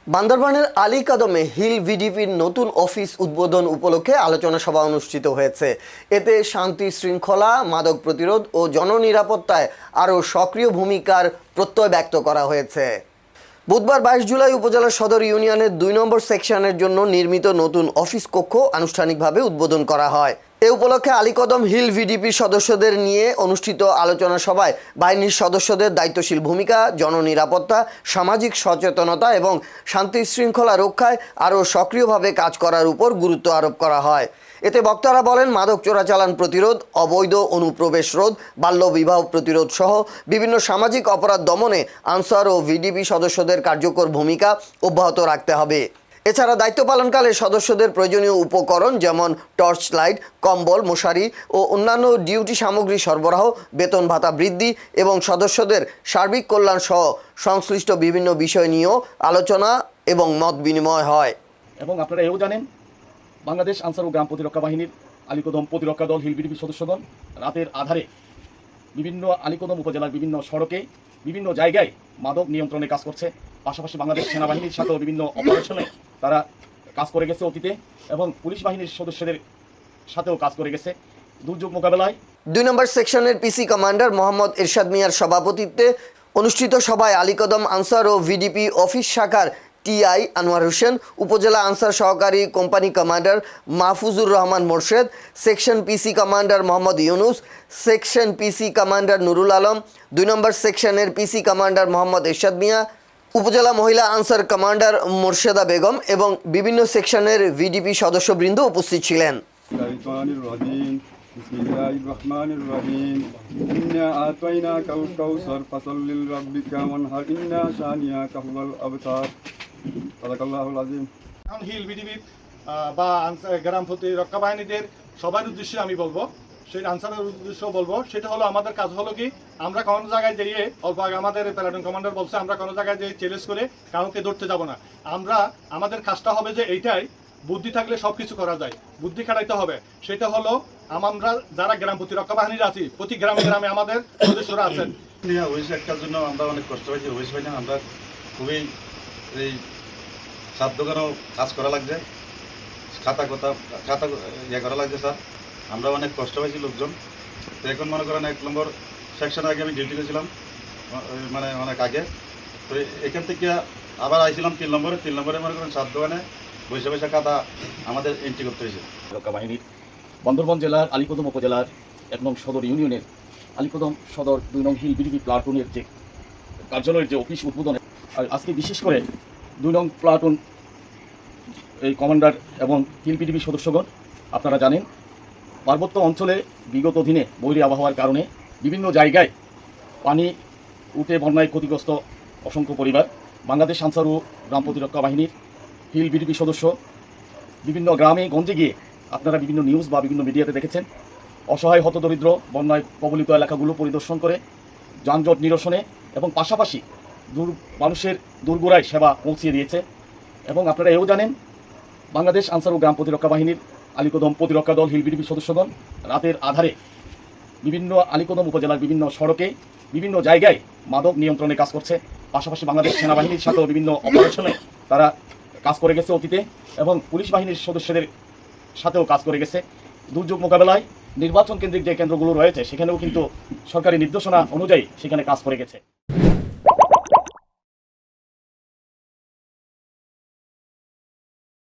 বান্দরবানের আলী কদমে হিল ভিডিপির নতুন অফিস উদ্বোধন উপলক্ষে আলোচনা সভা অনুষ্ঠিত হয়েছে। এতে শান্তি শৃঙ্খলা, মাদক প্রতিরোধ ও জননিরাপত্তায় আরও সক্রিয় ভূমিকার প্রত্যয় ব্যক্ত করা হয়েছে। বুধবার 22 জুলাই উপজেলা সদর ইউনিয়নের 2 নম্বর সেকশনের জন্য নির্মিত নতুন অফিস কক্ষ আনুষ্ঠানিকভাবে উদ্বোধন করা হয়। এ উপলক্ষে আলী কদম হিল ভিডিপির সদস্যদের নিয়ে অনুষ্ঠিত আলোচনা সভায় বাহিনীর সদস্যদের দায়িত্বশীল ভূমিকা, জননিরাপত্তা, সামাজিক সচেতনতা এবং শান্তি শৃঙ্খলা রক্ষায় আরও সক্রিয়ভাবে কাজ করার উপর গুরুত্ব আরোপ করা হয়। এতে বক্তারা বলেন, মাদক চোরাচালান প্রতিরোধ, অবৈধ অনুপ্রবেশ রোধ, বাল্যবিবাহ প্রতিরোধ সহ বিভিন্ন সামাজিক অপরাধ দমনে আনসার ও ভিডিপি সদস্যদের কার্যকর ভূমিকা অব্যাহত রাখতে হবে। এছাড়া দায়িত্ব পালনকালে সদস্যদের প্রয়োজনীয় উপকরণ যেমন টর্চ লাইট, কম্বল, মশারি ও অন্যান্য ডিউটি সামগ্রী সরবরাহ, বেতন ভাতা বৃদ্ধি এবং সদস্যদের সার্বিক কল্যাণ সহ সংশ্লিষ্ট বিভিন্ন বিষয় নিয়েও আলোচনা এবং মত বিনিময় হয়। এবং আপনারা এও জানেন, বাংলাদেশ আনসার ও গ্রাম প্রতিরক্ষা বাহিনীর আলীকদম প্রতিরক্ষা দল হিল ভিডিপি সদস্যগণ রাতের আধারে বিভিন্ন আলীকদম উপজেলার বিভিন্ন সড়কে বিভিন্ন জায়গায় মাদক নিয়ন্ত্রণে কাজ করছে। পাশাপাশি বাংলাদেশ সেনাবাহিনীর সাথেও বিভিন্ন অপারেশনে তারা কাজ করে গেছে অতীতে, এবং পুলিশ বাহিনীর সদস্যদের সাথেও কাজ করে গেছে দুর্যোগ মোকাবেলায়। 2 নম্বর সেকশনের পিসি কমান্ডার মোহাম্মদ এরশাদ মিয়ার সভাপতিত্বে অনুষ্ঠিত সভায় আলী কদম আনসার ও ভিডিপি অফিস শাখার টিআই আনোয়ার হোসেন, উপজেলা আনসার সহকারী company commander Mahfuzur Rahman Morshed, section PC commander Mohammad Yunus, section PC commander Nurul Alam, 2 নম্বর সেকশনের পিসি কমান্ডার মোহাম্মদ এরশাদ মিয়া, উপজেলা মহিলা আনসার কমান্ডার মোর্শেদা বেগম এবং বিভিন্ন সেকশনের ভিডিপি সদস্যবৃন্দ উপস্থিত ছিলেন। হিল ভিডিপি বা গ্রাম প্রতিরক্ষা বাহিনীদের সবার উদ্দেশ্যে আমি বলবো, সেই আনসারের উদ্দেশ্য বলবো, সেটা হলো আমাদের কাজ হলো কি, আমরা কোনো জায়গায় যেয়ে অল্প আগে আমাদের প্যারাডন কমান্ডার বলছে আমরা কোনো জায়গায় যেয়ে চ্যালেঞ্জ করে কাউকে ধরতে যাব না। আমাদের কাজটা হবে যে এইটাই, বুদ্ধি থাকলে সব কিছু করা যায়, বুদ্ধি খাটাইতে হবে। সেটা হলো আমরা যারা গ্রাম প্রতিরক্ষা বাহিনীর আছি, প্রতি গ্রামে গ্রামে আমাদের সদস্যরা আছেন। একটার জন্য আমরা অনেক কষ্ট পাইছি, পাই না, আমরা খুবই এই সাত দোকানও কাজ করা লাগছে, খাতা ইয়ে করা লাগছে স্যার। আমরা অনেক কষ্ট পাইছি লোকজন। তো এখন মনে করেন 1 নম্বর সেকশন আগে আমি ডিউটি করেছিলাম, মানে অনেক আগে। তো এখান থেকে আবার আইছিলাম 3 নম্বরে মনে করেন 7 দোকানে বৈশা খাতা আমাদের এন্ট্রি করতে হয়েছে। প্রতিরক্ষা বাহিনীর বান্দরবান জেলার আলীকদম উপজেলার 1 নং সদর ইউনিয়নের আলীকদম সদর 2 নং হিল ভিডিপি প্লাটুনের যে কার্যালয়ের যে অফিস উদ্বোধন, আর আজকে বিশেষ করে 2 নং প্লাটুন এই কমান্ডার এবং হিল ভিডিপি সদস্যগণ, আপনারা জানেন পার্বত্য অঞ্চলে বিগত দিনে বৈরী আবহাওয়ার কারণে বিভিন্ন জায়গায় পানি উঠে বন্যায় ক্ষতিগ্রস্ত অসংখ্য পরিবার। বাংলাদেশ আনসার ও গ্রাম প্রতিরক্ষা বাহিনীর হিল ভিডিপি সদস্য বিভিন্ন গ্রামে গঞ্জে গিয়ে আপনারা বিভিন্ন নিউজ বা বিভিন্ন মিডিয়াতে দেখেছেন, অসহায় হতদরিদ্র বন্যায় কবলিত এলাকাগুলো পরিদর্শন করে যানজট নিরসনে এবং পাশাপাশি মানুষের দূরগোড়ায় সেবা পৌঁছিয়ে দিয়েছে। এবং আপনারা এও জানেন, বাংলাদেশ আনসার ও গ্রাম প্রতিরক্ষা বাহিনীর আলীকদম প্রতিরক্ষা দল হিল ভিডিপি সদস্যগণ রাতের আধারে বিভিন্ন আলীকদম উপজেলার বিভিন্ন সড়কে বিভিন্ন জায়গায় মাদক নিয়ন্ত্রণে কাজ করছে। পাশাপাশি বাংলাদেশ সেনাবাহিনীর সাথেও বিভিন্ন অপারেশনে তারা কাজ করে গেছে অতীতে, এবং পুলিশ বাহিনীর সদস্যদের সাথেও কাজ করে গেছে দুর্যোগ মোকাবেলায়। নির্বাচন কেন্দ্রিক যে কেন্দ্রগুলো রয়েছে সেখানেও কিন্তু সরকারি নির্দেশনা অনুযায়ী সেখানে কাজ করে গেছে।